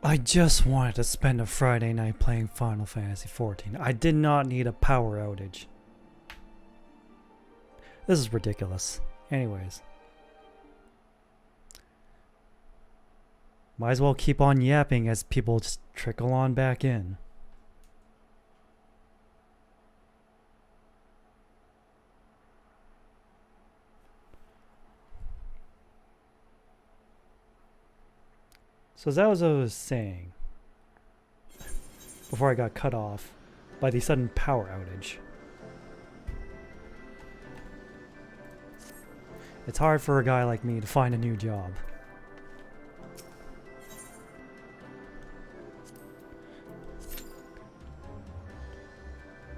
I just wanted to spend a Friday night playing Final Fantasy XIV. I did not need a power outage. This is ridiculous. Anyways. Might as well keep on yapping as people just trickle on back in. So as I was saying, before I got cut off by the sudden power outage, it's hard for a guy like me to find a new job.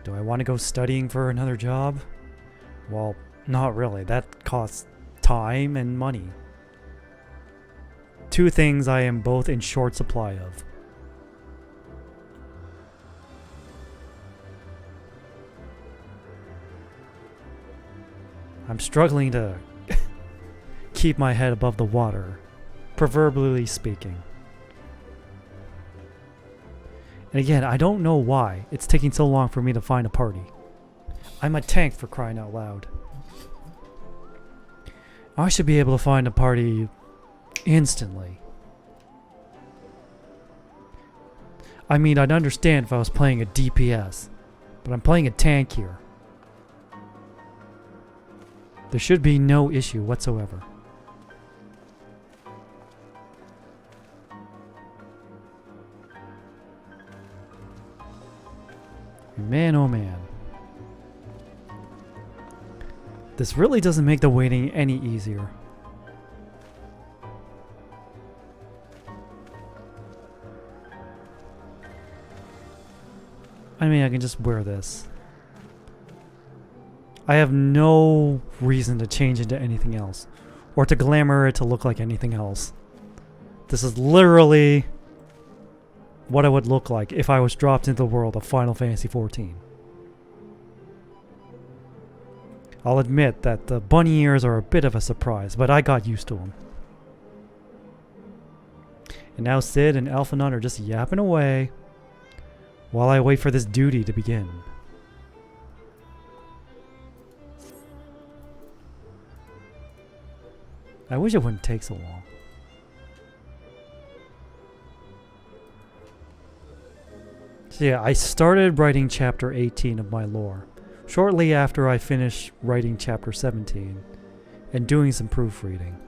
Do I want to go studying for another job? Well, not really. That costs time and money. Two things I am both in short supply of. I'm struggling to keep my head above the water, proverbially speaking. And again, I don't know why it's taking so long for me to find a party. I'm a tank, for crying out loud. I should be able to find a party instantly. I mean, I'd understand if I was playing a DPS, but I'm playing a tank here. There should be no issue whatsoever. Man, oh man. This really doesn't make the waiting any easier. I mean, I can just wear this. I have no reason to change into anything else, or to glamour it to look like anything else. This is literally what I would look like if I was dropped into the world of Final Fantasy XIV. I'll admit that the bunny ears are a bit of a surprise, but I got used to them. And now Sid and Alphanon are just yapping away while I wait for this duty to begin. I wish it wouldn't take so long. So yeah, I started writing chapter 18 of my lore shortly after I finished writing chapter 17 and doing some proofreading.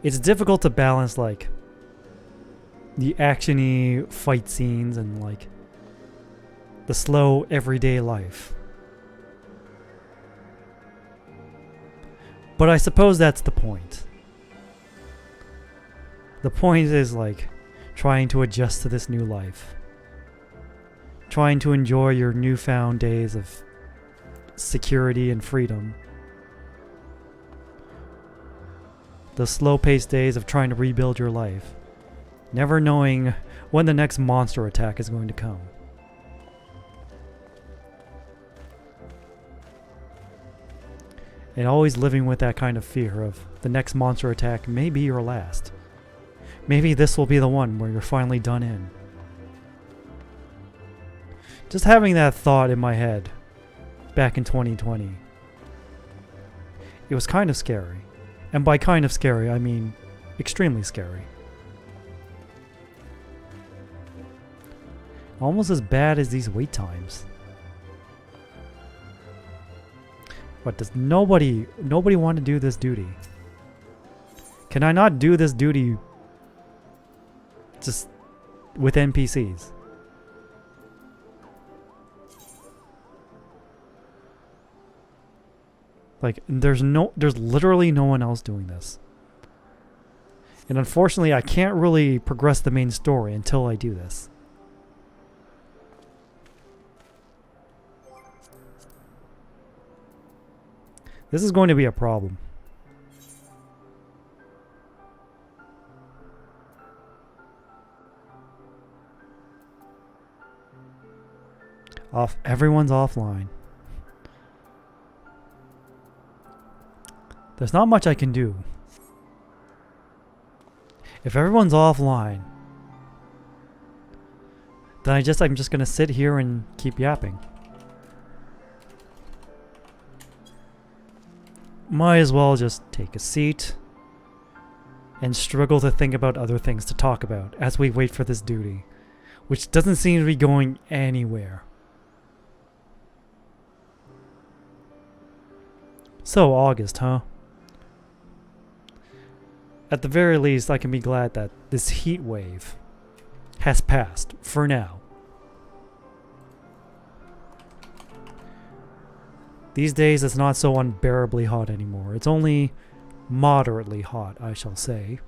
It's difficult to balance like the action-y fight scenes and like the slow everyday life. But I suppose that's the point. The point is like trying to adjust to this new life. Trying to enjoy your newfound days of security and freedom. The slow-paced days of trying to rebuild your life. Never knowing when the next monster attack is going to come. And always living with that kind of fear of the next monster attack may be your last. Maybe this will be the one where you're finally done in. Just having that thought in my head back in 2020, it was kind of scary. And by kind of scary, I mean extremely scary. Almost as bad as these wait times. What, does nobody want to do this duty? Can I not do this duty just with NPCs? Like, there's literally no one else doing this. And unfortunately, I can't really progress the main story until I do this. This is going to be a problem. Everyone's offline. There's not much I can do. If everyone's offline, then I'm just gonna sit here and keep yapping. Might as well just take a seat and struggle to think about other things to talk about as we wait for this duty, which doesn't seem to be going anywhere. So, August, huh? At the very least, I can be glad that this heat wave has passed, for now. These days, it's not so unbearably hot anymore. It's only moderately hot, I shall say.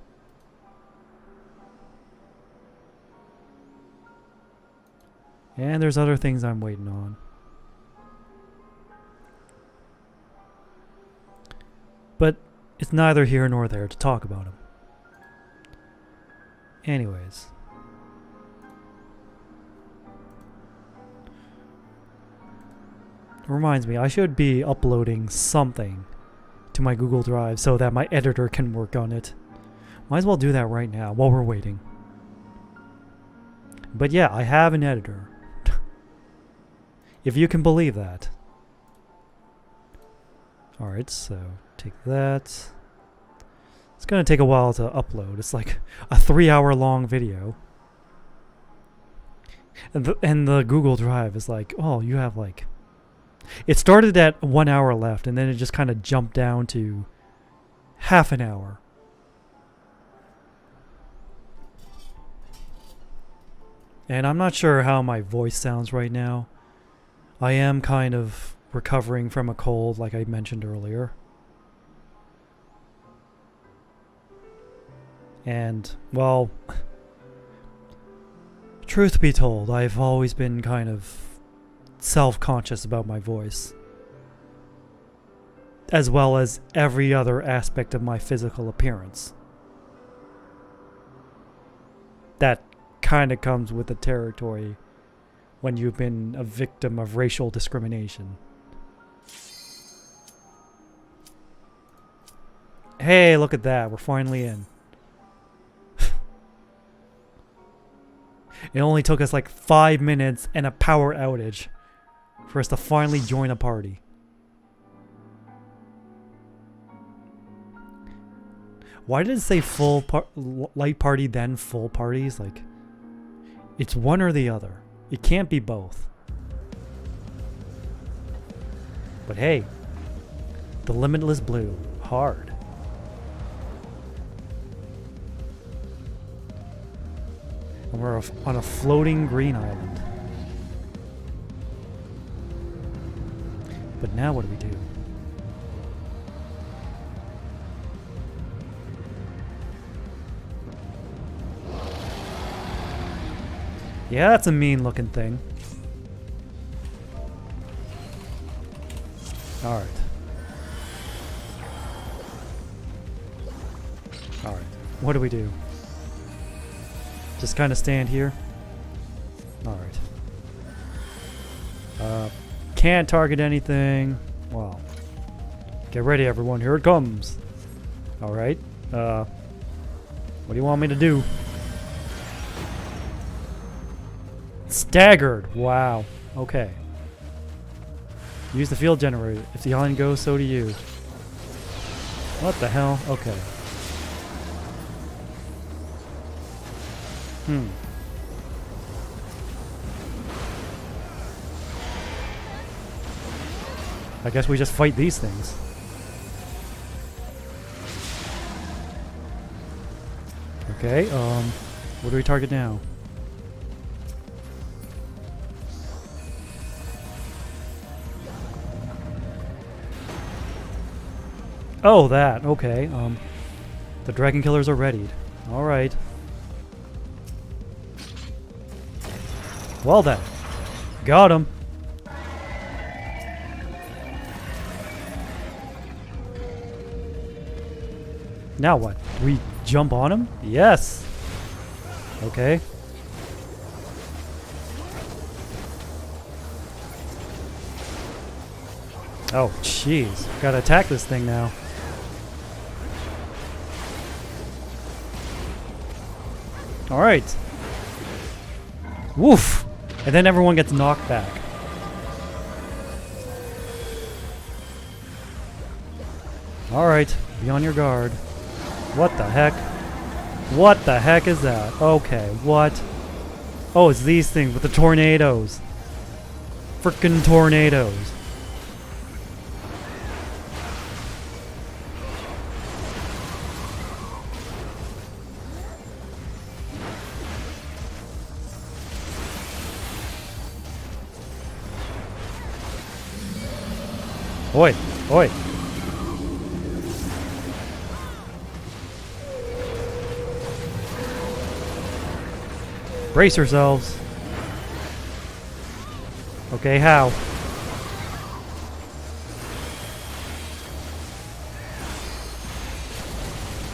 And there's other things I'm waiting on. But it's neither here nor there to talk about them. Anyways. It reminds me, I should be uploading something to my Google Drive so that my editor can work on it. Might as well do that right now while we're waiting. But yeah, I have an editor. If you can believe that. Alright, so take that. It's gonna take a while to upload. It's like a 3-hour long video. And the Google Drive is like, oh, you have like... It started at 1 hour left, and then it just kind of jumped down to half an hour. And I'm not sure how my voice sounds right now. I am kind of recovering from a cold, like I mentioned earlier. And, well, truth be told, I've always been kind of self-conscious about my voice, as well as every other aspect of my physical appearance. That kind of comes with the territory when you've been a victim of racial discrimination. Hey, look at that, we're finally in. It only took us like 5 minutes and a power outage for us to finally join a party. Why did it say light party then full parties? Like, it's one or the other. It can't be both. But hey, the limitless blue, hard. And we're on a floating green island. But now what do we do? Yeah, that's a mean looking thing. Alright. Alright. What do we do? Just kind of stand here? Alright. Can't target anything. Well. Get ready, everyone. Here it comes. Alright. What do you want me to do? Staggered. Wow. Okay. Use the field generator. If the island goes, so do you. What the hell? Okay. I guess we just fight these things. Okay, what do we target now? Oh, that. Okay, the dragon killers are readied. Alright. Well then. Got him. Now what? We jump on him? Yes! Okay. Oh, jeez. Gotta attack this thing now. Alright. Woof! And then everyone gets knocked back. Alright, be on your guard. What the heck? What the heck is that? Okay, what? Oh, it's these things with the tornadoes. Frickin' tornadoes. Oi, oi. Brace yourselves. Okay, how?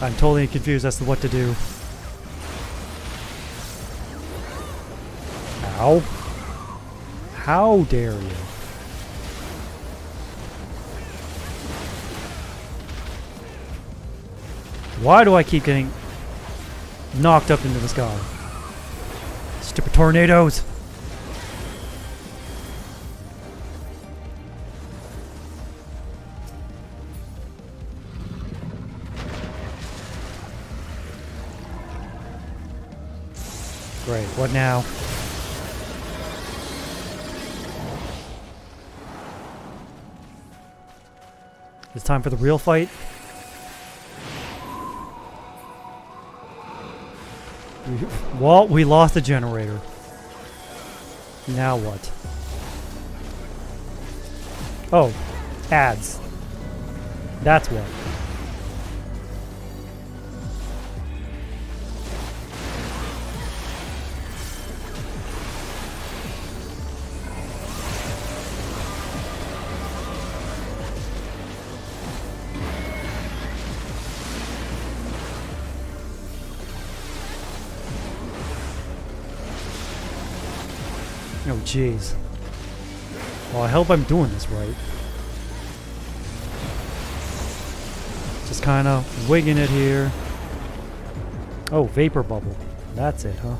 I'm totally confused as to what to do. Ow. How dare you? Why do I keep getting knocked up into the sky? Stupid tornadoes! Great, what now? It's time for the real fight. Well, we lost the generator. Now what? Oh, ads. That's what. Oh, jeez. Well, I hope I'm doing this right. Just kind of wigging it here. Oh, vapor bubble. That's it, huh?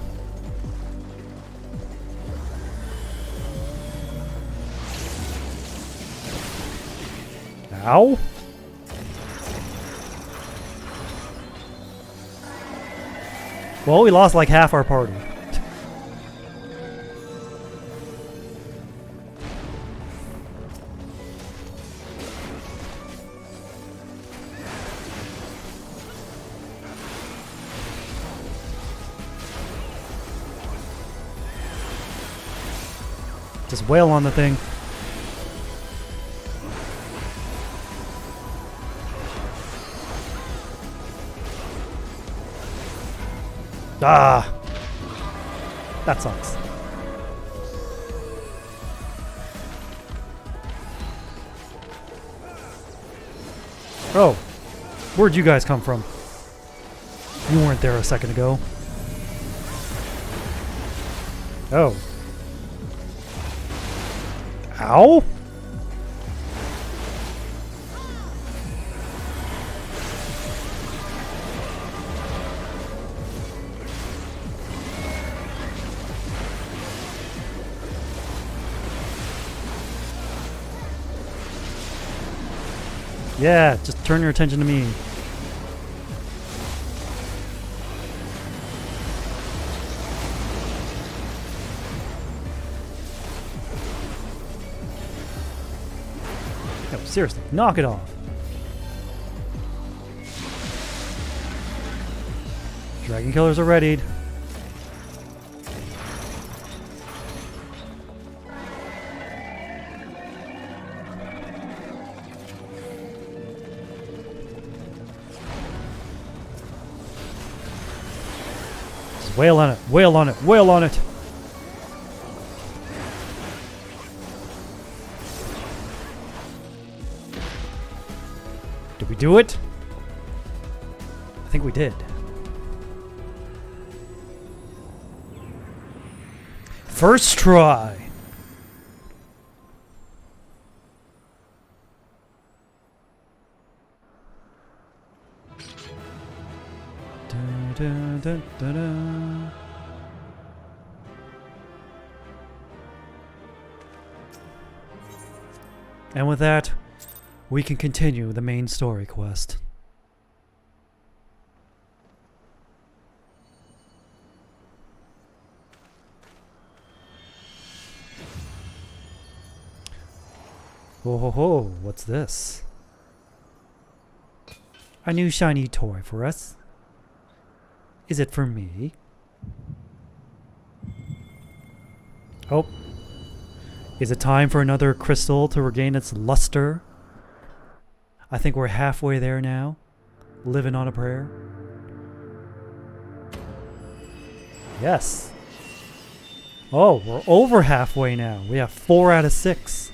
Ow! Well, we lost like half our party. Just wail on the thing. Ah! That sucks. Oh. Where'd you guys come from? You weren't there a second ago. Oh. Ow! Yeah, just turn your attention to me. No, seriously, knock it off. Dragon killers are readied. Just wail on it, wail on it, wail on it. Did we do it? I think we did. First try. Da, da, da, da, da. And with that, we can continue the main story quest. Ho ho ho, what's this? A new shiny toy for us. Is it for me? Oh. Is it time for another crystal to regain its luster? I think we're halfway there now. Living on a prayer. Yes. Oh, we're over halfway now. We have 4 out of 6.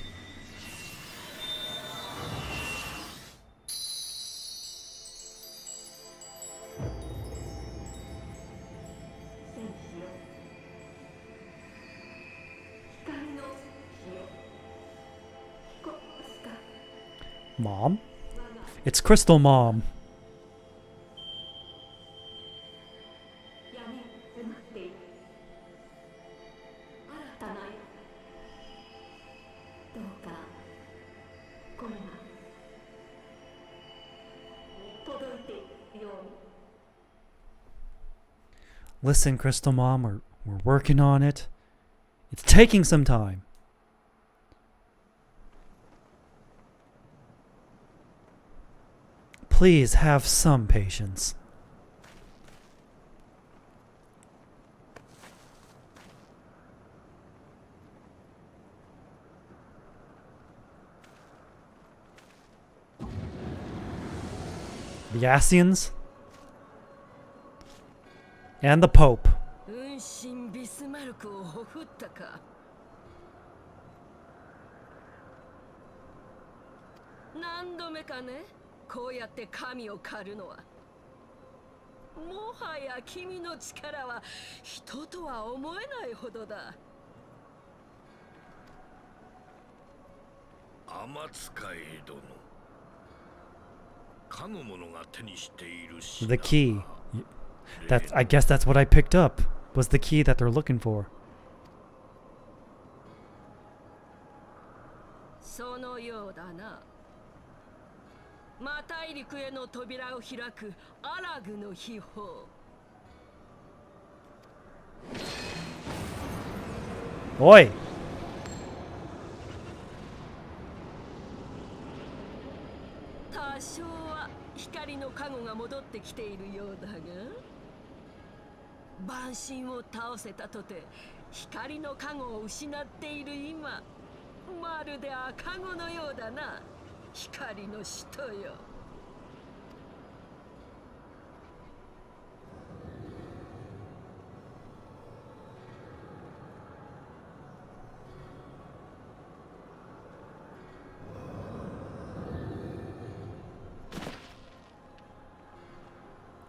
Mom? It's Crystal Mom. Listen, Crystal Mom, we're working on it. It's taking some time. Please have some patience. The Asians? And the Pope. The key. I guess that's what I picked up. Was the key that they're looking for. Oi!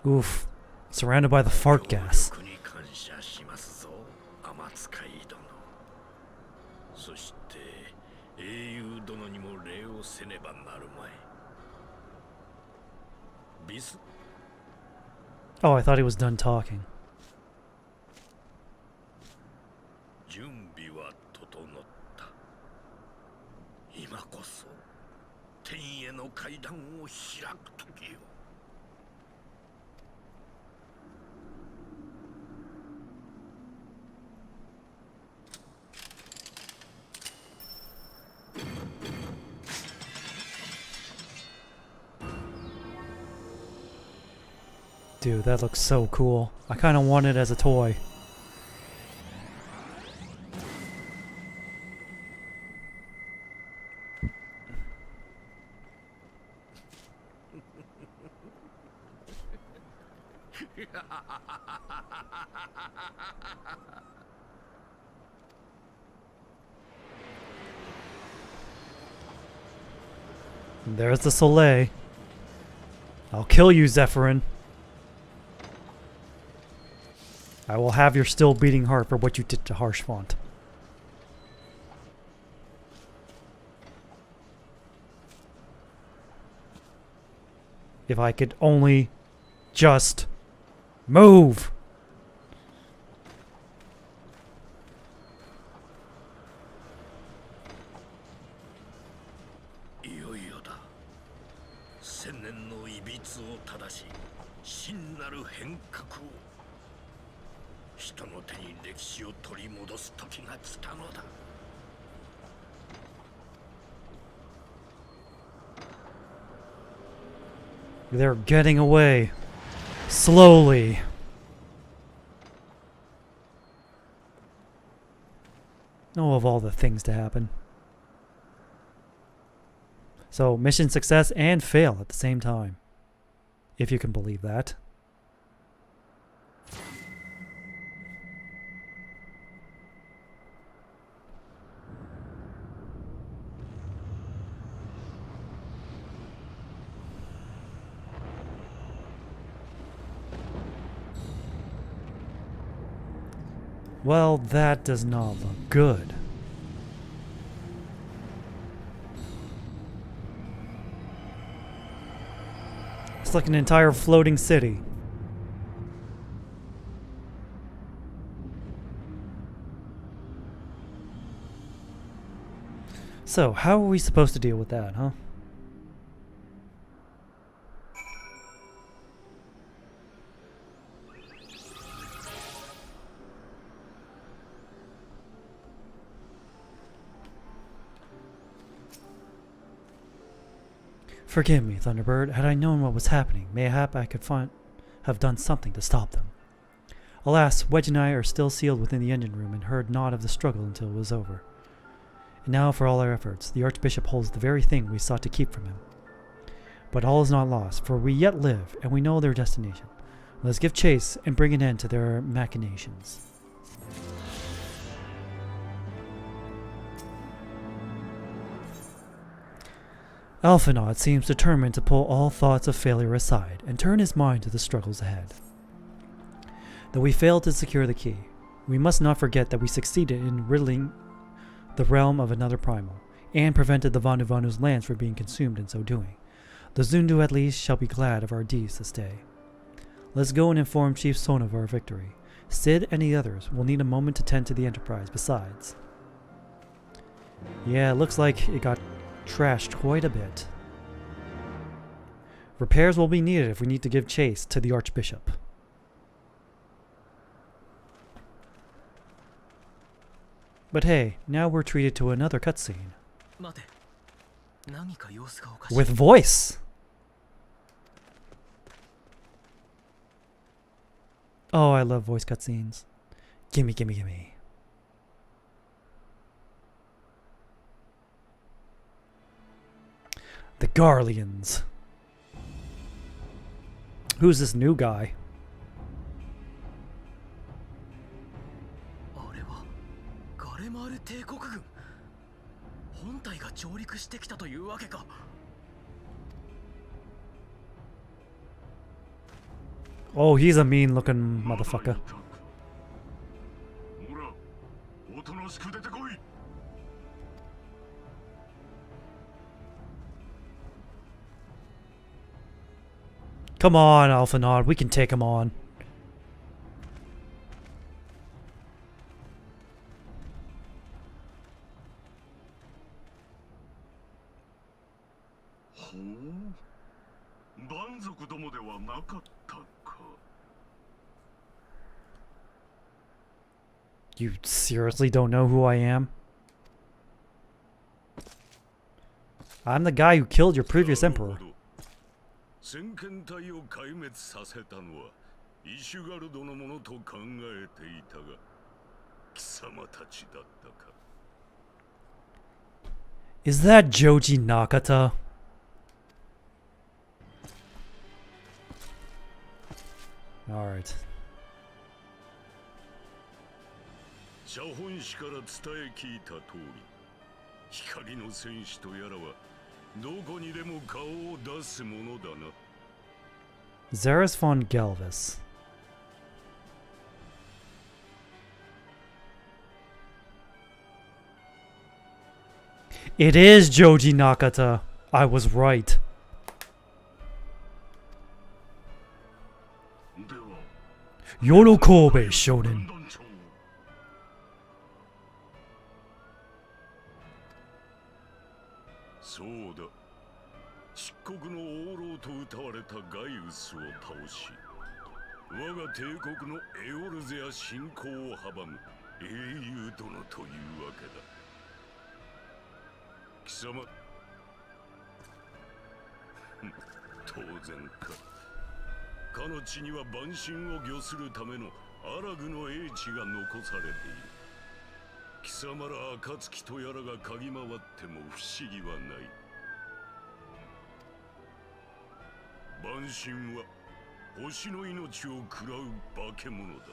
Oof. Surrounded by the fart gas. Oh, I thought he was done talking. Dude, that looks so cool. I kind of want it as a toy. There's the Soleil. I'll kill you, Zephyrin. I will have your still beating heart for what you did to Harshfont. If I could only just move. 千年のいびつを正し、真なる変革を。人の手に歴史を取り戻す時が来たのだ。They're getting away. Slowly. Oh, of all the things to happen. So, mission success and fail at the same time. If you can believe that. Well, that does not look good. It's like an entire floating city. So, how are we supposed to deal with that, huh? Forgive me, Thunderbird. Had I known what was happening, mayhap I could have done something to stop them. Alas, Wedge and I are still sealed within the engine room and heard naught of the struggle until it was over. And now, for all our efforts, the Archbishop holds the very thing we sought to keep from him. But all is not lost, for we yet live, and we know their destination. Let's give chase and bring an end to their machinations. Alphinaud seems determined to pull all thoughts of failure aside and turn his mind to the struggles ahead. Though we failed to secure the key, we must not forget that we succeeded in riddling the realm of another primal, and prevented the Vanuvanu's lands from being consumed in so doing. The Zundu at least shall be glad of our deeds this day. Let's go and inform Chief Sona of our victory. Sid and the others will need a moment to tend to the Enterprise besides. Yeah, it looks like it got trashed quite a bit. Repairs will be needed if we need to give chase to the Archbishop. But hey, now we're treated to another cutscene. With voice! Oh, I love voice cutscenes. Gimme, gimme, gimme. The Garleans. Who's this new guy? Oh, he's a mean-looking motherfucker. Come on, Alphinaud, we can take him on. You seriously don't know who I am? I'm the guy who killed your previous emperor. Is that Joji Nakata? Alright. Zaris von Gelvis. It is Joji Nakata. I was right. Yorokobe Shonen. 漆黒の王老と謳われたガイウスを倒し、我が帝国のエオルゼア侵攻を阻む英雄殿というわけだ。貴様当然か。かの地には万神を御するためのアラグの英知が残されている。貴様ら暁とやらが嗅ぎ回っても不思議はない。万神は星の命を食らう化け物だ。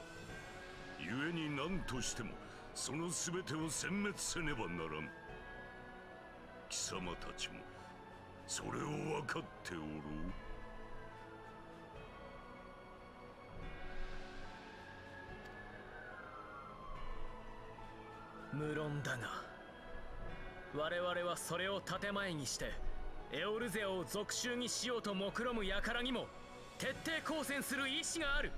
故に何としてもその全てを殲滅せねばならん。貴様たちもそれを分かっておろう。無論だが、我々はそれを建前にしてエオルゼアを属州にしようと目論む輩にも徹底抗戦する意志がある。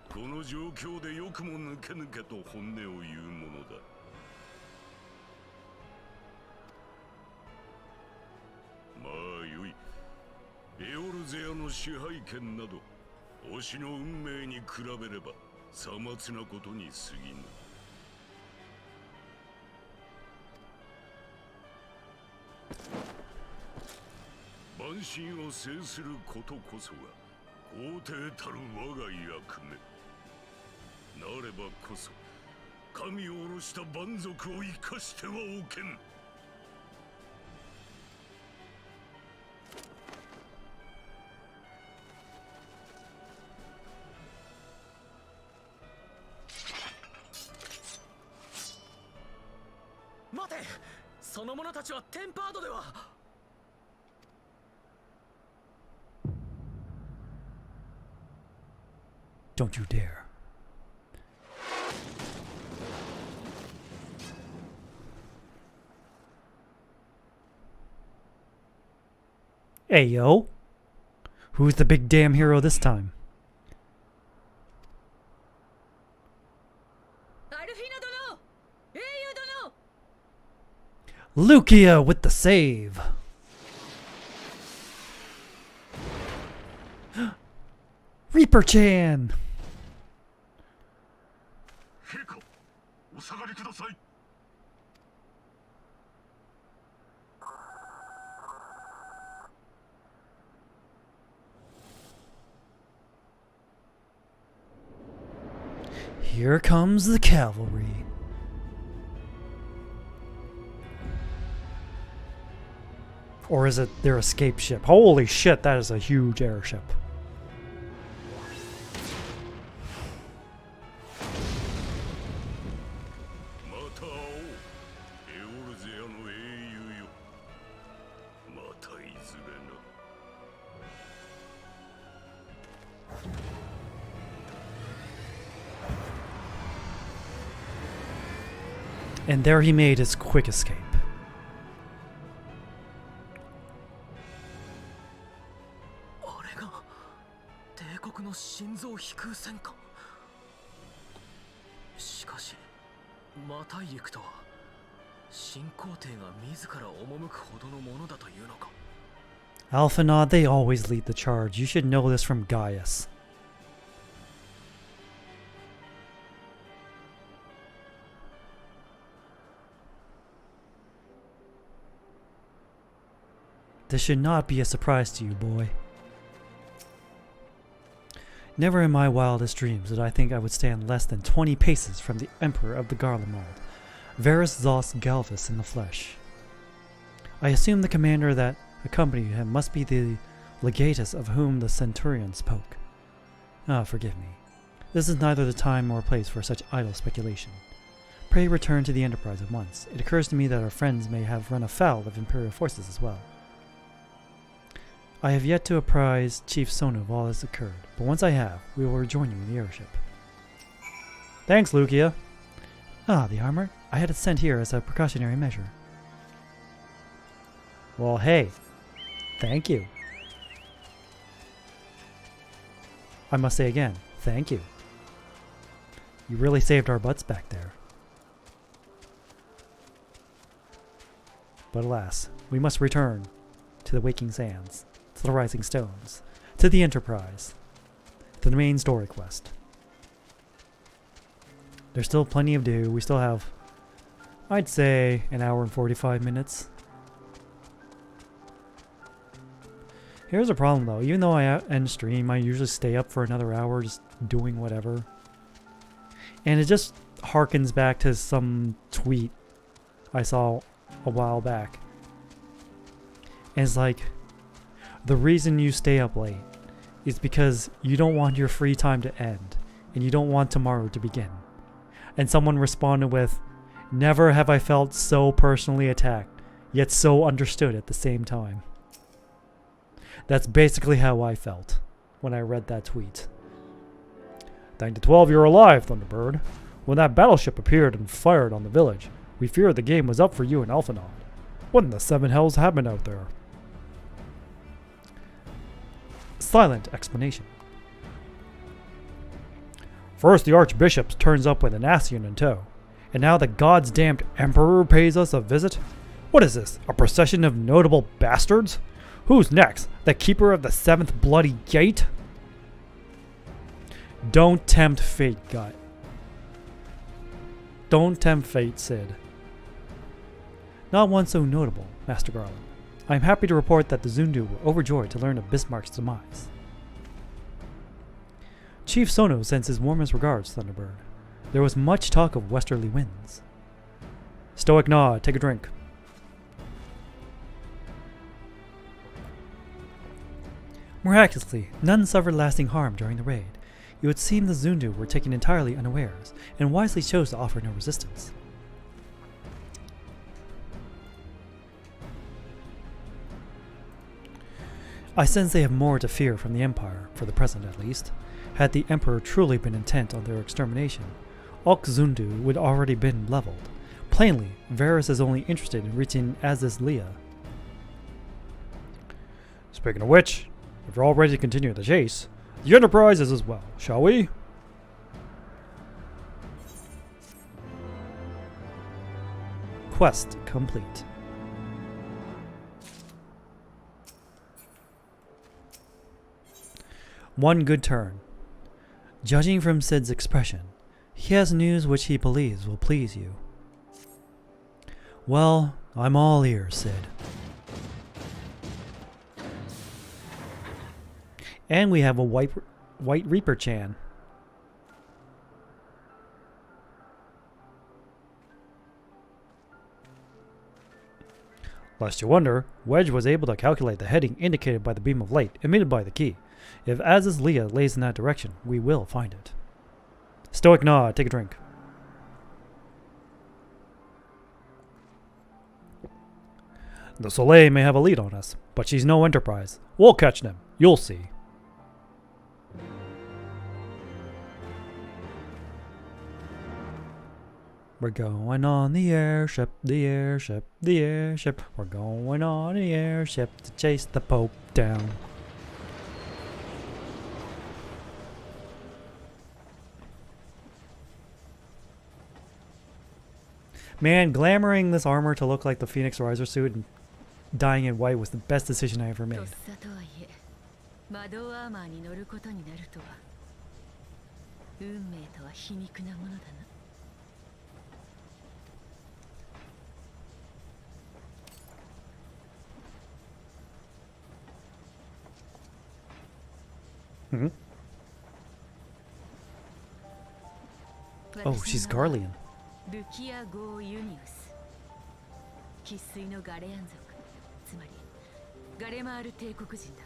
この状況でよくも抜け抜けと本音を言うものだ。まあよい。エオルゼアの支配権など推しの運命に比べればさまつなことに過ぎぬ。万神を制することこそが皇帝たる我が役目。なればこそ神を下ろした蛮族を生かしてはおけん。待て、その者たちはテンパードでは。Don't you dare. Hey, yo. Who's the big damn hero this time? Lucia with the save. Reaper-chan. 陛下、お下がりください。Here comes the cavalry. Or is it their escape ship? Holy shit, that is a huge airship. And there he made his quick escape. Alphanod, they always lead the charge. You should know this from Gaius. This should not be a surprise to you, boy. Never in my wildest dreams did I think I would stand less than 20 paces from the Emperor of the Garlemald, Varus Zos Galvus in the flesh. I assume the commander that accompanied him must be the legatus of whom the centurion spoke. Ah, forgive me. This is neither the time nor place for such idle speculation. Pray return to the Enterprise at once. It occurs to me that our friends may have run afoul of Imperial forces as well. I have yet to apprise Chief Sonu of all that has occurred, but once I have, we will rejoin you in the airship. Thanks, Lucia. Ah, the armor? I had it sent here as a precautionary measure. Well, hey. Thank you. I must say again, thank you. You really saved our butts back there. but alas, we must return to the waking sands, to the rising stones, to the Enterprise, to the main story quest. There's still plenty of do. We still have, I'd say, an hour and 45 minutes. Here's a problem though. Even though I end stream, I usually stay up for another hour just doing whatever. And it just harkens back to some tweet I saw a while back. And it's like, the reason you stay up late is because you don't want your free time to end. And you don't want tomorrow to begin. And someone responded with, "Never have I felt so personally attacked, yet so understood at the same time." That's basically how I felt when I read that tweet. "Thank the 12 you're alive, Thunderbird. When that battleship appeared and fired on the village, we feared the game was up for you and Alphinaud. What in the seven hells happened out there?" Silent explanation. "First the Archbishop turns up with an Ascian in tow, and now the God's damned Emperor pays us a visit? What is this, a procession of notable bastards? Who's next? The Keeper of the Seventh Bloody Gate?" Don't tempt fate, Gut. Don't tempt fate, Sid. Not one so notable, Master Garland. I am happy to report that the Zundu were overjoyed to learn of Bismarck's demise. Chief Sono sends his warmest regards, Thunderbird. There was much talk of westerly winds. Stoic nod, take a drink. Miraculously, none suffered lasting harm during the raid. It would seem the Zundu were taken entirely unawares, and wisely chose to offer no resistance. I sense they have more to fear from the Empire, for the present at least. Had the Emperor truly been intent on their extermination, Ok Zundu would already been leveled. Plainly, Varys is only interested in reaching Aziz Leia. Speaking of which, if you're all ready to continue the chase, the Enterprise is as well, shall we? Quest complete. One good turn. Judging from Sid's expression, he has news which he believes will please you. Well, I'm all ears, Sid. And we have a White Reaper Chan. Lest you wonder, Wedge was able to calculate the heading indicated by the beam of light emitted by the key. If Aziz Leia lays in that direction, we will find it. Stoic nod, take a drink. The Soleil may have a lead on us, but she's no Enterprise. We'll catch them. You'll see. We're going on the airship, the airship, the airship. We're going on the airship to chase the Pope down. Man, glamoring this armor to look like the Phoenix Riser suit and dyeing it white was the best decision I ever made. Mm-hmm. Oh, she's Garlean. ルキア号ユニウス生粋のガレアン族つまりガレマール帝国人だ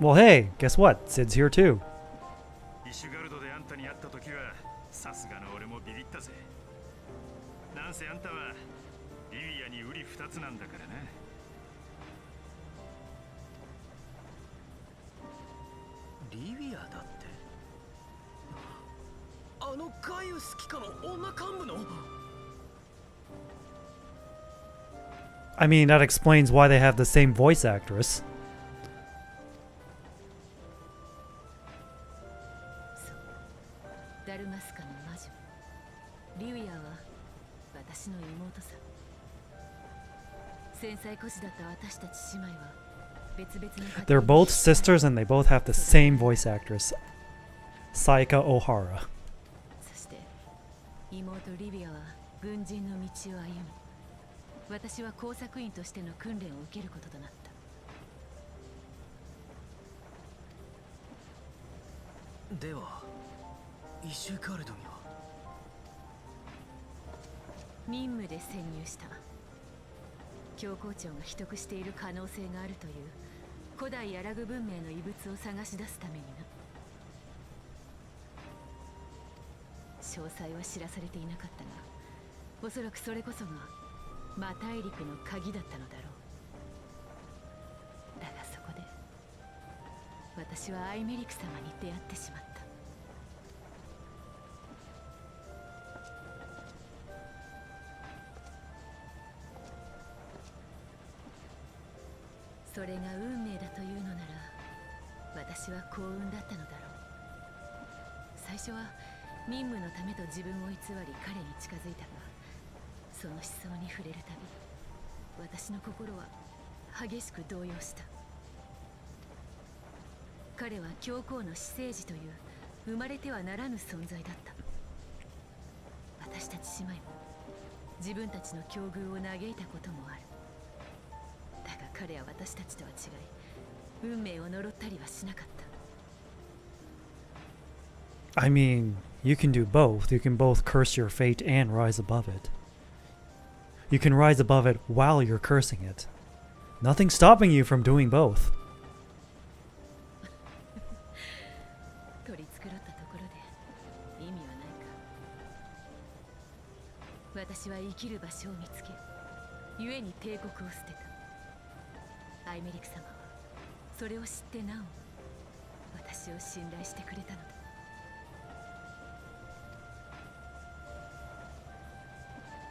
Well, hey, guess what? Sid's here too. イシュガルドであんたに会った時はさすがの俺もビビったぜなんせあんたはリビアに瓜二つなんだからなリビアだって I mean, that explains why they have the same voice actress. 私の妹さ。繊細孤児だった私たち姉妹は別々の家庭に They're both sisters and they both have the same voice actress, Saika Ohara. そして妹リビアは軍人の道を歩み、私は工作員としての訓練を受けることとなった。ではイシュカール殿には任務で潜入した。教皇庁が秘匿している可能性があるという古代アラグ文明の遺物を探し出すためにな。詳細は知らされていなかったが、おそらくそれこそが魔大陸の鍵だったのだろう。だがそこで私はアイメリク様に出会ってしまった。それが運命だというのなら、私は幸運だったのだろう。最初は任務のためと自分を偽り彼に近づいたが、その思想に触れるたび私の心は激しく動揺した。彼は教皇の私生児という生まれてはならぬ存在だった。私たち姉妹も自分たちの境遇を嘆いたこともある。だが彼は私たちとは違い、運命を呪ったりはしなかった。I mean, you can do both. You can both curse your fate and rise above it. You can rise above it while you're cursing it. Nothing's stopping you from doing both. 取り繕ったところで意味はないか。私は生きる場所を見つけ、故に帝国を捨てた。アイメリク様はそれを知ってなお私を信頼してくれたのだ。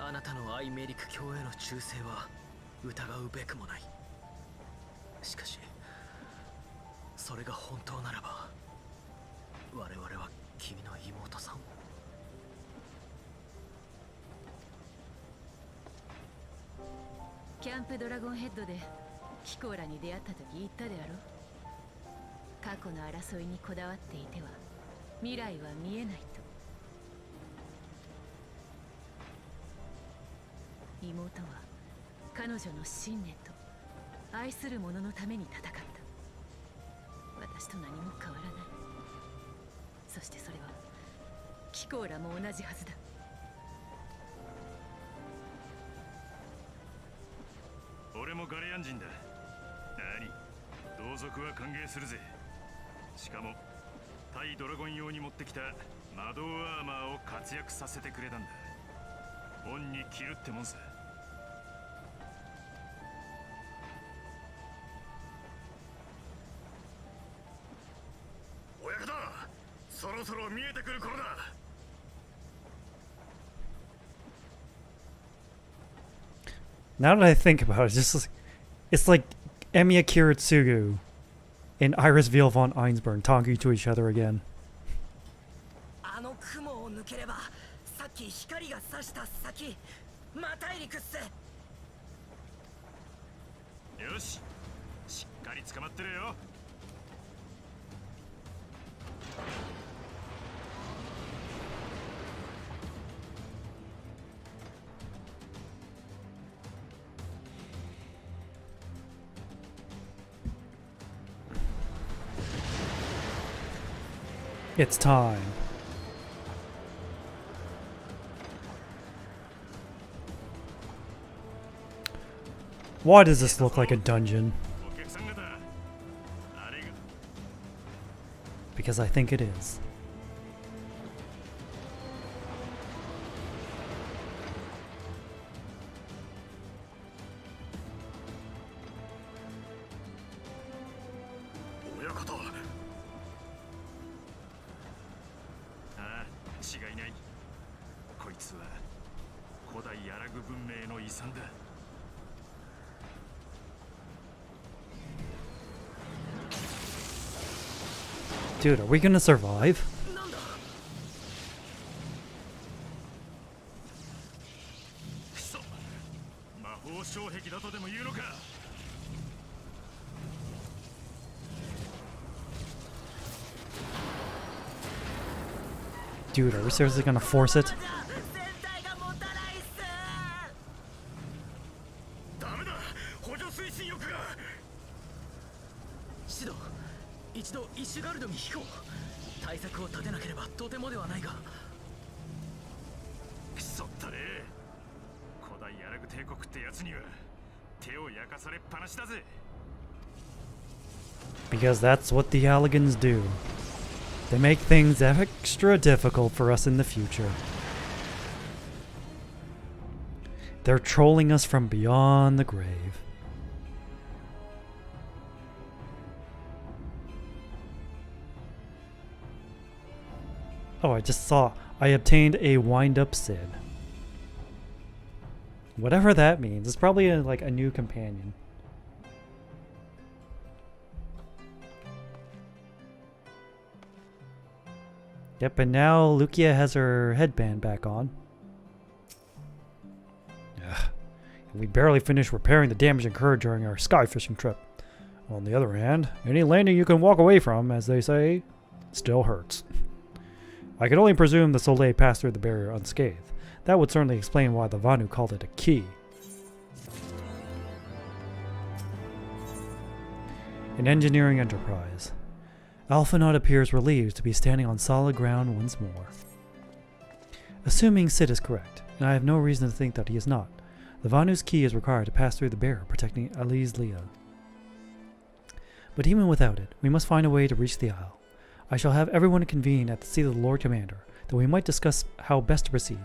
あなたのアイメリク教への忠誠は疑うべくもない。しかしそれが本当ならば、我々は君の妹さんを。キャンプドラゴンヘッドでキコーラに出会った時言ったであろう。過去の争いにこだわっていては未来は見えないと。妹は彼女の信念と愛する者のために戦った。私と何も変わらない。そしてそれはキコーラも同じはずだ。俺もガレアン人だ。何？同族は歓迎するぜ。しかも対ドラゴン用に持ってきた魔導アーマーを活躍させてくれたんだ。恩に着るってもんさ。親方、そろそろ見えてくる頃だ。Now that I think about it, it's like Emiya Kiritsugu and Iris Veil von Einsburn talking to each other again. あの雲を抜ければ、さっき光が差した先、魔大陸っす。よし、しっかり捕まってるよ。It's time. Why does this look like a dungeon? Because I think it is. Dude, are we gonna survive? Dude, are we seriously gonna force it? ダメだ、補助推進翼が。シド、一度イシュガルドに引こう。対策を立てなければとてもではないが。くそったれ。古代アラグ帝国ってやつには手を焼かされっぱなしだぜ。 Because that's what the Alligans do. They make things extra difficult for us in the future. They're trolling us from beyond the grave. Oh, I just saw. I obtained a wind-up Sid. Whatever that means. It's probably like a new companion. Yep, and now Lucia has her headband back on. Ugh. We barely finished repairing the damage incurred during our sky fishing trip. On the other hand, any landing you can walk away from, as they say, still hurts. I can only presume the Soleil passed through the barrier unscathed. That would certainly explain why the Vanu called it a key. An engineering enterprise. Alphanaud appears relieved to be standing on solid ground once more. Assuming Sid is correct, and I have no reason to think that he is not, the Vanu's key is required to pass through the barrier protecting Ali's Leah. But even without it, we must find a way to reach the Isle. I shall have everyone convene at the seat of the Lord Commander, that we might discuss how best to proceed.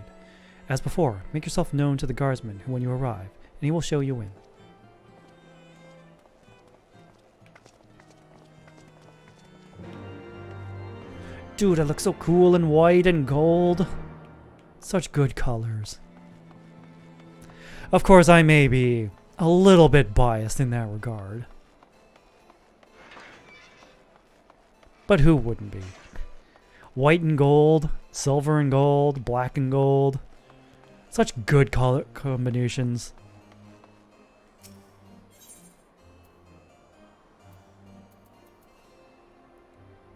As before, make yourself known to the guardsman when you arrive, and he will show you in. Dude, it looks so cool in white and gold. Such good colors. Of course, I may be a little bit biased in that regard. But who wouldn't be? White and gold, silver and gold, black and gold. Such good color combinations.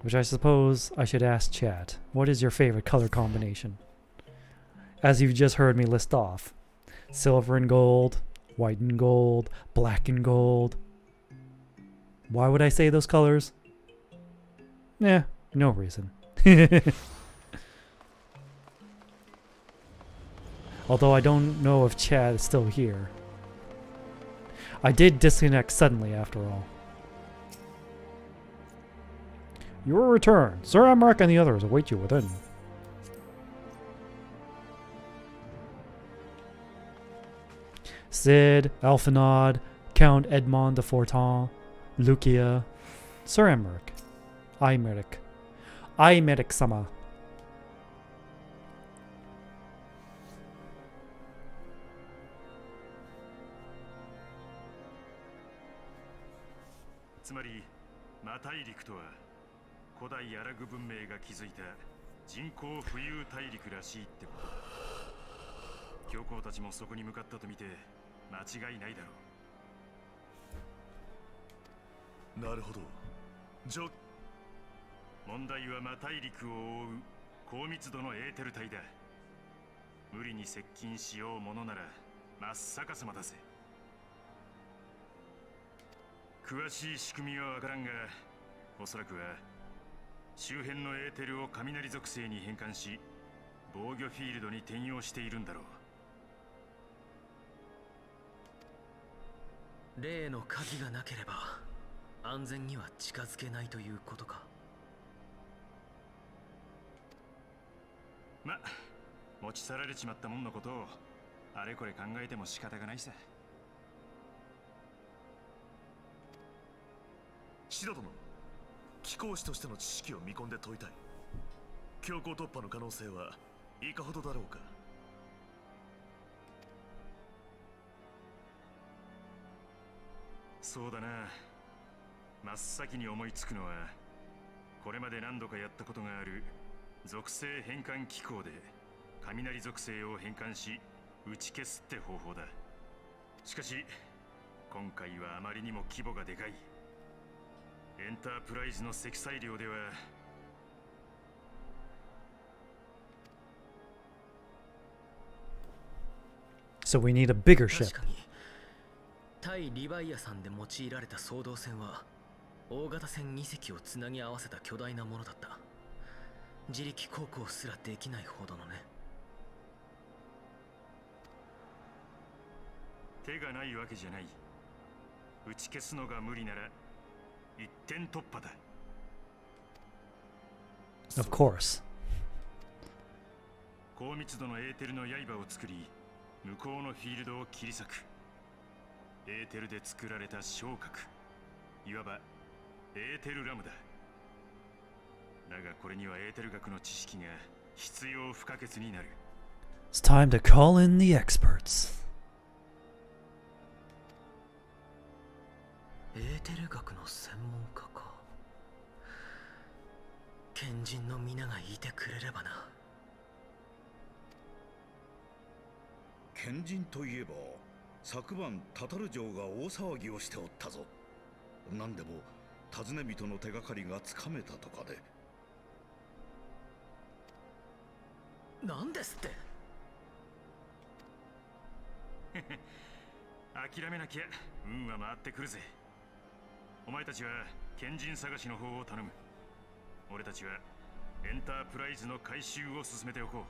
Which I suppose I should ask chat. What is your favorite color combination? As you've just heard me list off. Silver and gold, white and gold, black and gold. Why would I say those colors? No reason. Although I don't know if Chad is still here. I did disconnect suddenly after all. Your return. Sir Emmerich and the others await you within. Sid, Alphanaud, Count Edmond de Fortin, Lucia, Sir Emmerich, Imeric-sama. Tsumarii, 魔大陸とは古代アラグ文明が築いた人工浮遊大陸らしいってことだ。教皇たちもそこに向かったと見て間違いないだろう。なるほど。問題は魔大陸を覆う高密度のエーテル体だ。無理に接近しようものなら真っ逆さまだぜ。詳しい仕組みはわからんが、おそらくは周辺のエーテルを雷属性に変換し、防御フィールドに転用しているんだろう。例の鍵がなければ安全には近づけないということか。ま、持ち去られちまったもんのことをあれこれ考えても仕方がないさ。シド殿、貴公子としての知識を見込んで問いたい。強行突破の可能性はいかほどだろうか。そうだな。真っ先に思いつくのは、これまで何度かやったことがある属性変換機構で雷属性を変換し打ち消すって方法だ。しかし今回はあまりにも規模がでかい。エンタープライズの積載量では So we need a bigger ship. 確かに対リヴァイアさんで用いられた双胴船は大型船2隻をつなぎ合わせた巨大なものだった。自力航行すらできないほどのね。手がないわけじゃない。打ち消すのが無理なら一点突破だ。Of course. 高密度のエーテルの刃を作り、向こうのフィールドを切り裂く。エーテルで作られた昇格、いわばエーテルラムだ。だがこれにはエーテル学の知識が必要不可欠になる。It's time to call in the experts. エーテル学の専門家か。賢人の皆がいてくれればな。賢人といえば昨晩タタル城が大騒ぎをしておったぞ。何でも尋ね人の手がかりがつかめたとかで。なんですって。諦めなきゃ運は回ってくるぜ。お前たちは賢人探しの方を頼む。俺たちはエンタープライズの回収を進めておこう。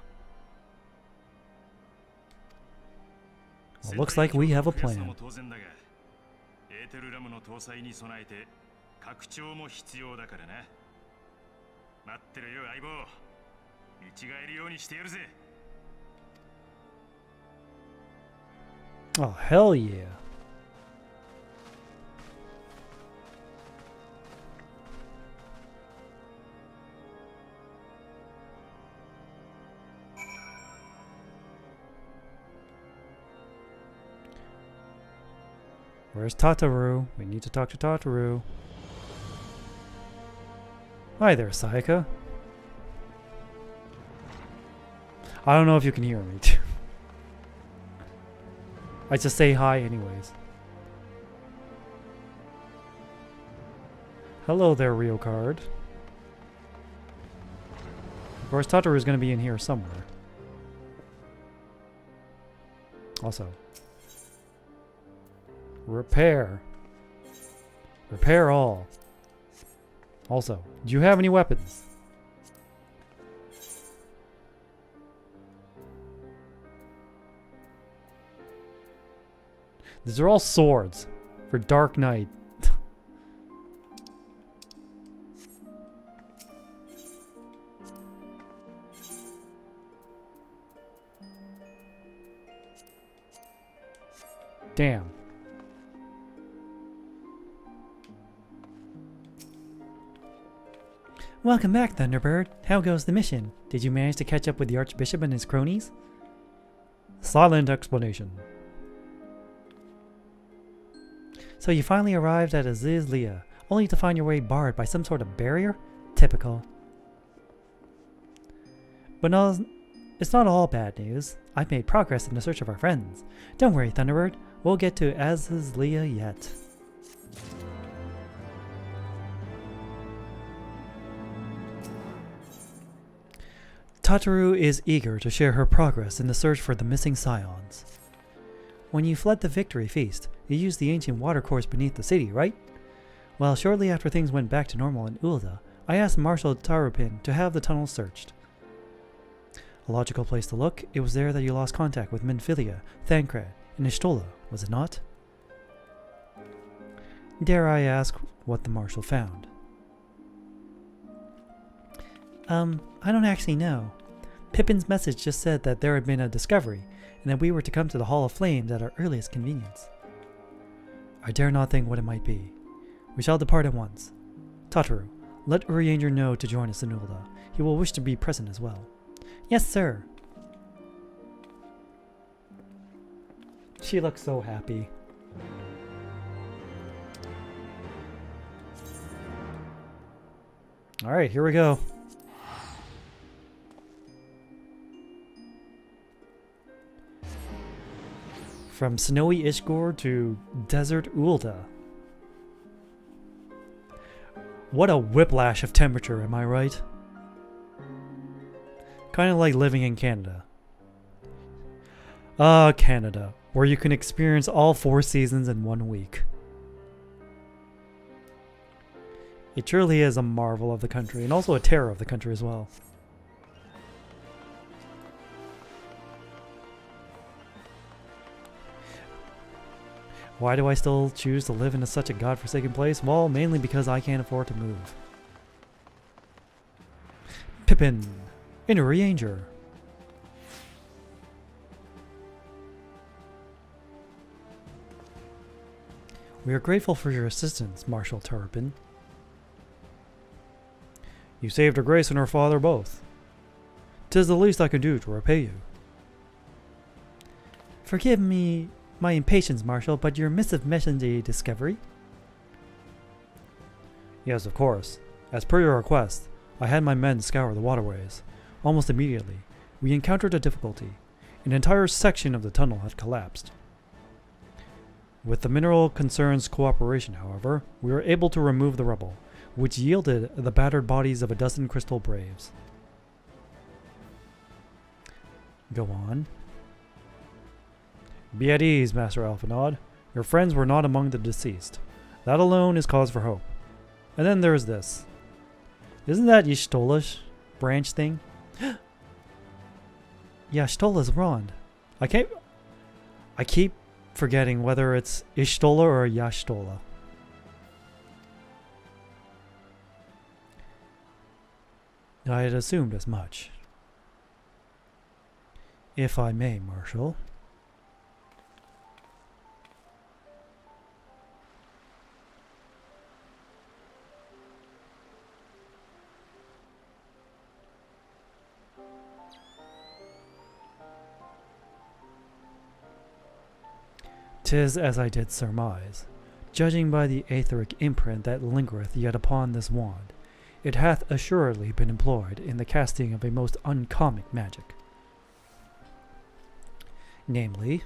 Well, looks like we have a plan. 当然だが、エーテルラムの搭載に備えて拡張も必要だからな。待ってるよ相棒。見違えるようにしてやるぜ。Oh, hell yeah. Where's Tataru? We need to talk to Tataru. Hi there, Sayaka. I don't know if you can hear me. I just say hi anyways. Hello there, Rio Card. Of course, Tataru is going to be in here somewhere. Also, repair. Repair all. Also, do you have any weapons? These are all swords for Dark Knight. Damn. Welcome back, Thunderbird. How goes the mission? Did you manage to catch up with the Archbishop and his cronies? Silent explanation. So you finally arrived at Aziz Leah, only to find your way barred by some sort of barrier? Typical. But no, it's not all bad news. I've made progress in the search of our friends. Don't worry, Thunderbird. We'll get to Aziz Leah yet. Tataru is eager to share her progress in the search for the missing scions. When you fled the victory feast, you used the ancient watercourse beneath the city, right? Well, shortly after things went back to normal in Ulda, I asked Marshal Tarupin to have the tunnels searched. A logical place to look, it was there that you lost contact with Menphilia, Thancred, and Ishtola, was it not? Dare I ask what the Marshal found? I don't actually know. Pippin's message just said that there had been a discovery, and that we were to come to the Hall of Flames at our earliest convenience. I dare not think what it might be. We shall depart at once. Tataru, let Urianger know to join us in Ulda. He will wish to be present as well. Yes, sir. She looks so happy. Alright, here we go. From snowy Ishgor to desert Ulda. What a whiplash of temperature, am I right? Kind of like living in Canada. Ah, Canada, where you can experience all 4 seasons in 1 week. It truly is a marvel of the country, and also a terror of the country as well. Why do I still choose to live in such a godforsaken place? Well, mainly because I can't afford to move. Pippin, Inner Ranger. We are grateful for your assistance, Marshal Turpin. You saved her grace and her father both. 'Tis the least I can do to repay you. Forgive me my impatience, Marshal, but your missive mentioned a discovery? Yes, of course. As per your request, I had my men scour the waterways. Almost immediately, we encountered a difficulty. An entire section of the tunnel had collapsed. With the Mineral Concern's cooperation, however, we were able to remove the rubble, which yielded the battered bodies of a dozen crystal braves. Go on. Be at ease, Master Alphanod. Your friends were not among the deceased. That alone is cause for hope. And then there is this. Isn't that Y'shtola's branch thing? Yeah, Y'shtola's wrong. I keep forgetting whether it's Y'shtola or Y'shtola. I had assumed as much. If I may, Marshal. 'Tis as I did surmise. Judging by the aetheric imprint that lingereth yet upon this wand, it hath assuredly been employed in the casting of a most uncommon magic. Namely,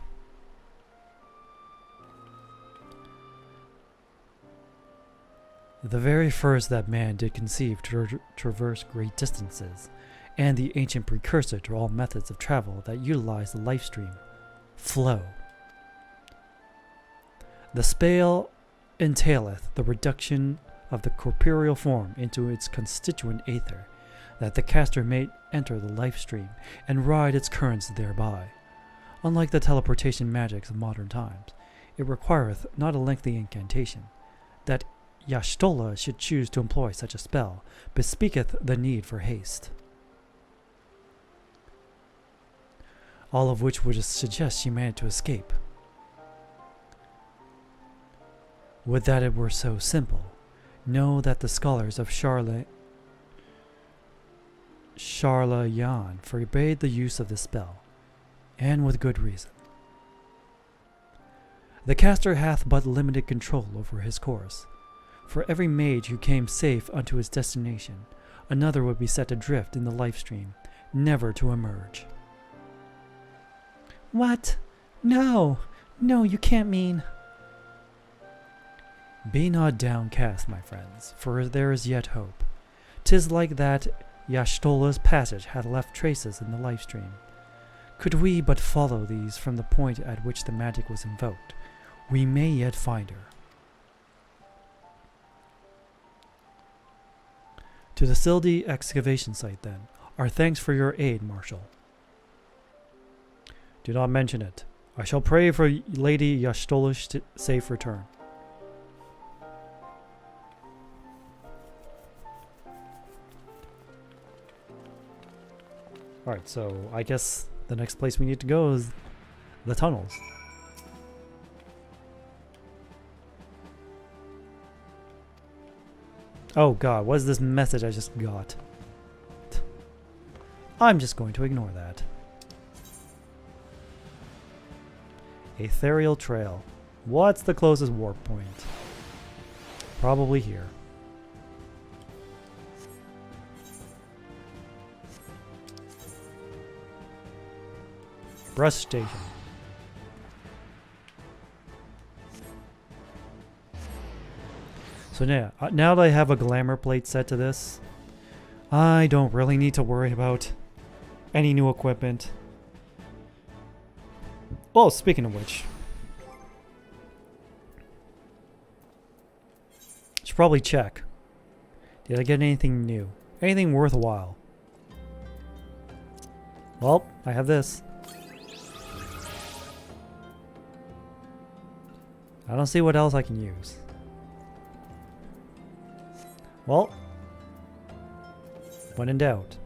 the very first that man did conceive to traverse great distances, and the ancient precursor to all methods of travel that utilize the life stream, flow. The spell entaileth the reduction of the corporeal form into its constituent aether, that the caster may enter the life stream and ride its currents thereby. Unlike the teleportation magics of modern times, it requireth not a lengthy incantation. That Y'shtola should choose to employ such a spell bespeaketh the need for haste. All of which would suggest she managed to escape. Would that it were so simple. Know that the scholars of Charlayan forbade the use of this spell, and with good reason. The caster hath but limited control over his course. For every mage who came safe unto his destination, another would be set adrift in the life stream, never to emerge. What? No, you can't mean... Be not downcast, my friends, for there is yet hope. 'Tis like that Y'shtola's passage hath left traces in the life stream. Could we but follow these from the point at which the magic was invoked, we may yet find her. To the Sildi excavation site, then. Our thanks for your aid, Marshal. Do not mention it. I shall pray for Lady Y'shtola's safe return. Alright, so I guess the next place we need to go is the tunnels. Oh god, what is this message I just got? I'm just going to ignore that. Ethereal Trail. What's the closest warp point? Probably here. Brush Station. So now that I have a glamour plate set to this, I don't really need to worry about any new equipment. Oh, speaking of which, should probably check. Did I get anything new? Anything worthwhile? Well, I have this. I don't see what else I can use. Well, when in doubt.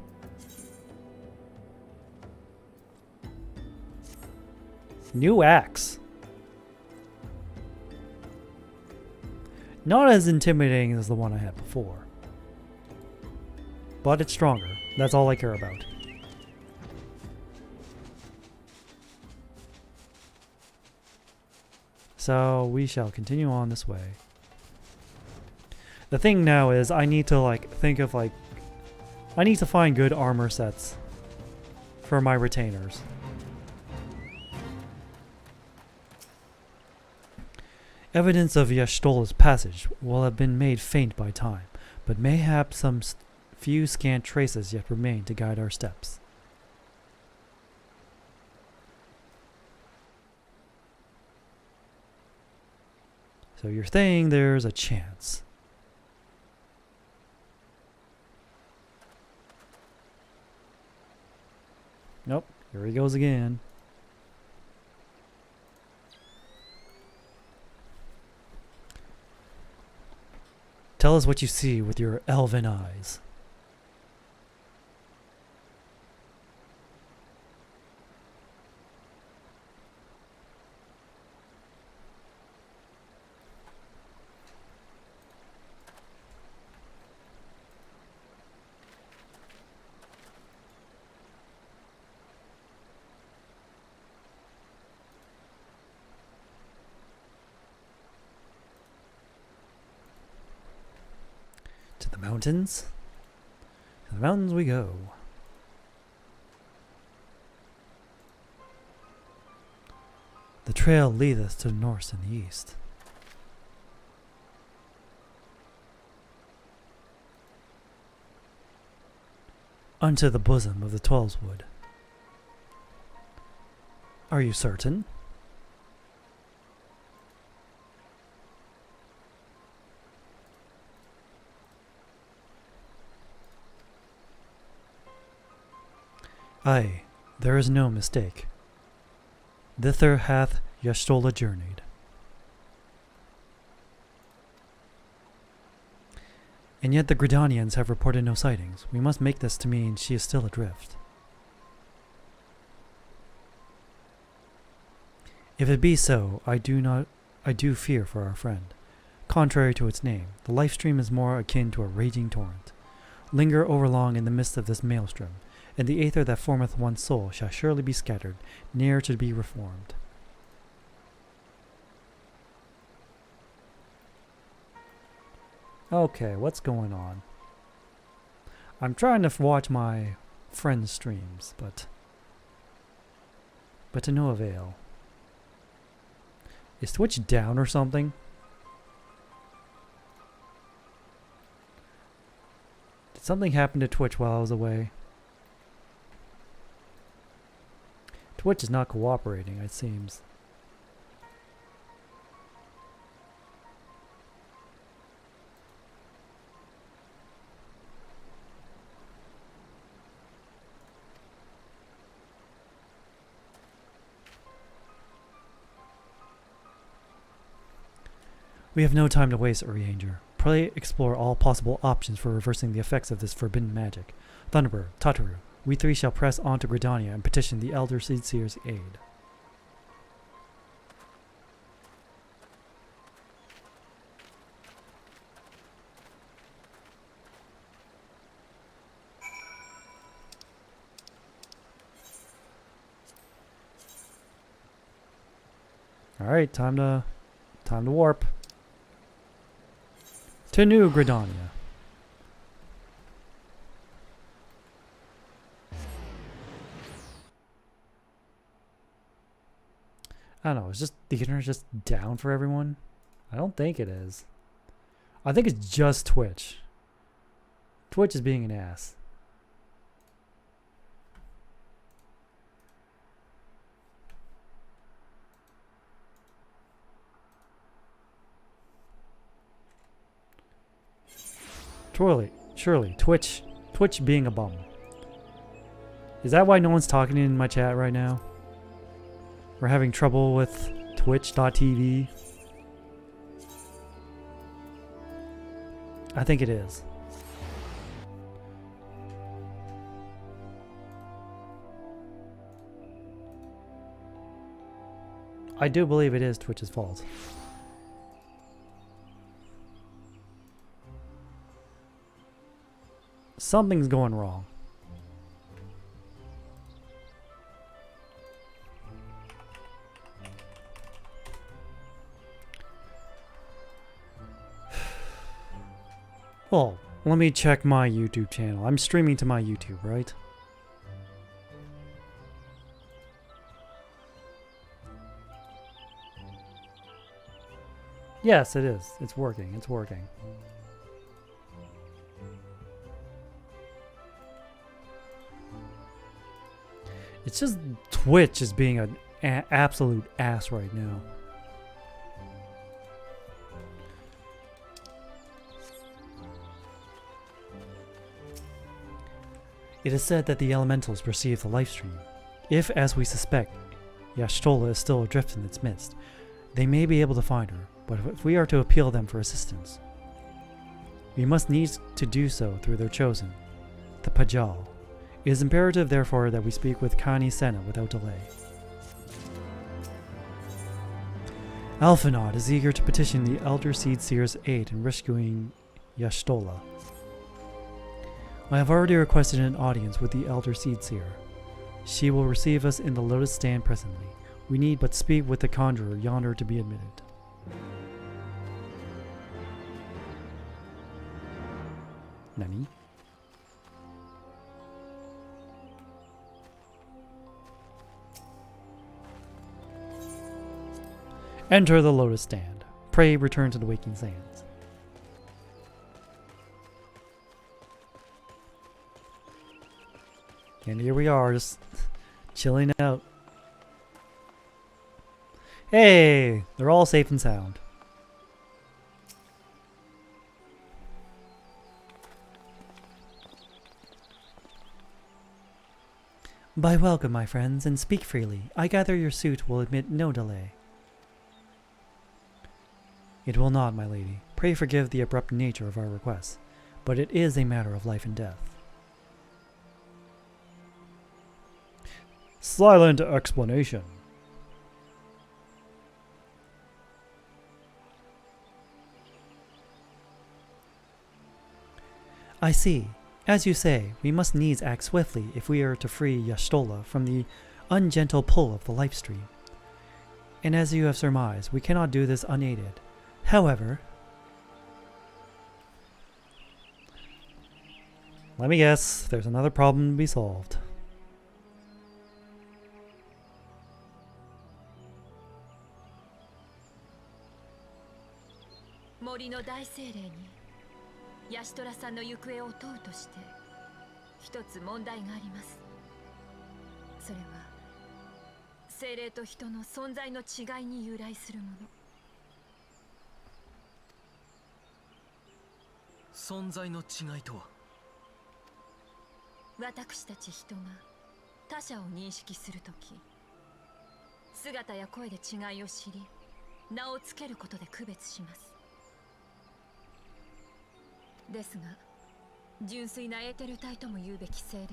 New axe. Not as intimidating as the one I had before. But it's stronger. That's all I care about. So we shall continue on this way. The thing now is I need to I need to find good armor sets for my retainers. Evidence of Y'shtola's passage will have been made faint by time, but mayhap some few scant traces yet remain to guide our steps. So you're saying there's a chance. Nope, here he goes again. Tell us what you see with your elven eyes. To the mountains? To the mountains we go. The trail leadeth to the north and the east. Unto the bosom of the Twelveswood. Are you certain? Aye, there is no mistake. Thither hath Y'shtola journeyed. And yet the Gridanians have reported no sightings. We must make this to mean she is still adrift. If it be so, I do fear for our friend. Contrary to its name, the life stream is more akin to a raging torrent. Linger overlong in the midst of this maelstrom, and the aether that formeth one's soul shall surely be scattered, ne'er to be reformed. Okay, what's going on? I'm trying to watch my friends' streams, but to no avail. Is Twitch down or something? Did something happen to Twitch while I was away? Twitch is not cooperating, it seems. We have no time to waste, Urianger. Pray explore all possible options for reversing the effects of this forbidden magic. Thunderbird, Tataru, we three shall press on to Gridania and petition the Elder Seedseer's aid. Alright, time to warp. To New Gridania. I don't know, is just the internet just down for everyone? I don't think it is. I think it's just Twitch. Twitch is being an ass. Surely, Twitch being a bum. Is that why no one's talking in my chat right now? We're having trouble with Twitch.tv. I think it is. I do believe it is Twitch's fault. Something's going wrong. Well, let me check my YouTube channel. I'm streaming to my YouTube, right? Yes, it is. It's working. It's working. It's just Twitch is being an absolute ass right now. It is said that the elementals perceive the life stream. If, as we suspect, Y'shtola is still adrift in its midst, they may be able to find her, but if we are to appeal them for assistance, we must needs to do so through their chosen, the Pajal. It is imperative, therefore, that we speak with Kani Senna without delay. Alphanod is eager to petition the Elder Seed Seer's aid in rescuing Y'shtola. I have already requested an audience with the Elder Seed Seer. She will receive us in the Lotus Stand presently. We need but speak with the conjurer yonder to be admitted. Nani? Enter the Lotus Stand. Pray return to the Waking Sands. And here we are, just chilling out. Hey, they're all safe and sound. By welcome, my friends, and speak freely. I gather your suit will admit no delay. It will not, my lady. Pray forgive the abrupt nature of our request, but it is a matter of life and death. Silent explanation. I see. As you say, we must needs act swiftly if we are to free Y'shtola from the ungentle pull of the life stream. And as you have surmised, we cannot do this unaided. However, let me guess, there's another problem to be solved. Mori no Daiseirei ni Y'shtolaさんの行方を問うとして一つ問題があります。それは精霊と人の存在の違いに由来するもの。存在の違いとは？私たち人が他者を認識するとき、姿や声で違いを知り、名をつけることで区別します。ですが、純粋なエーテル体とも言うべき精霊は、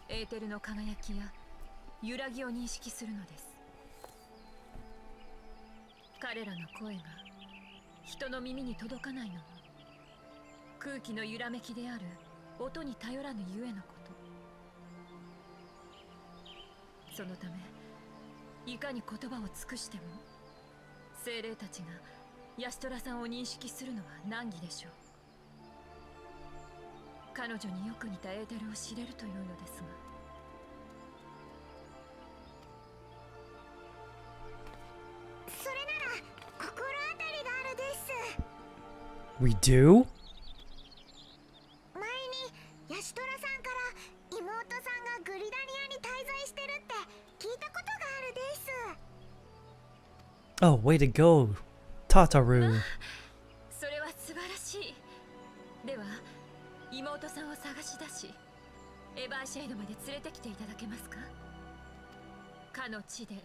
エーテルの輝きや揺らぎを認識するのです。彼らの声が人の耳に届かないのも、空気の揺らめきである音に頼らぬゆえのこと。そのため、いかに言葉を尽くしても、精霊たちがY'shtolaさんを認識するのは難儀でしょう。彼女によく似たエーテルを知れるというのですが。それなら心当たりがあるです。We do? 前にY'shtolaさんから妹さんがグリダニアに滞在してるって聞いたことがあるです。Oh, way to go, Tataru. それは素晴らしい。で探し出し、エバーシェイドまで連れてきていただけますか？かの地で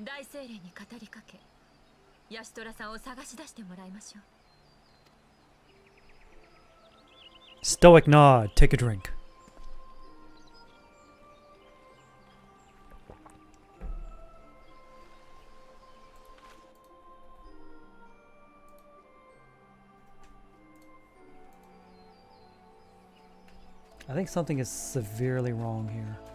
大精霊に語りかけ、ヤシトラさんを探し出してもらいましょう。 Stoic nod. Take a drink. I think something is severely wrong here.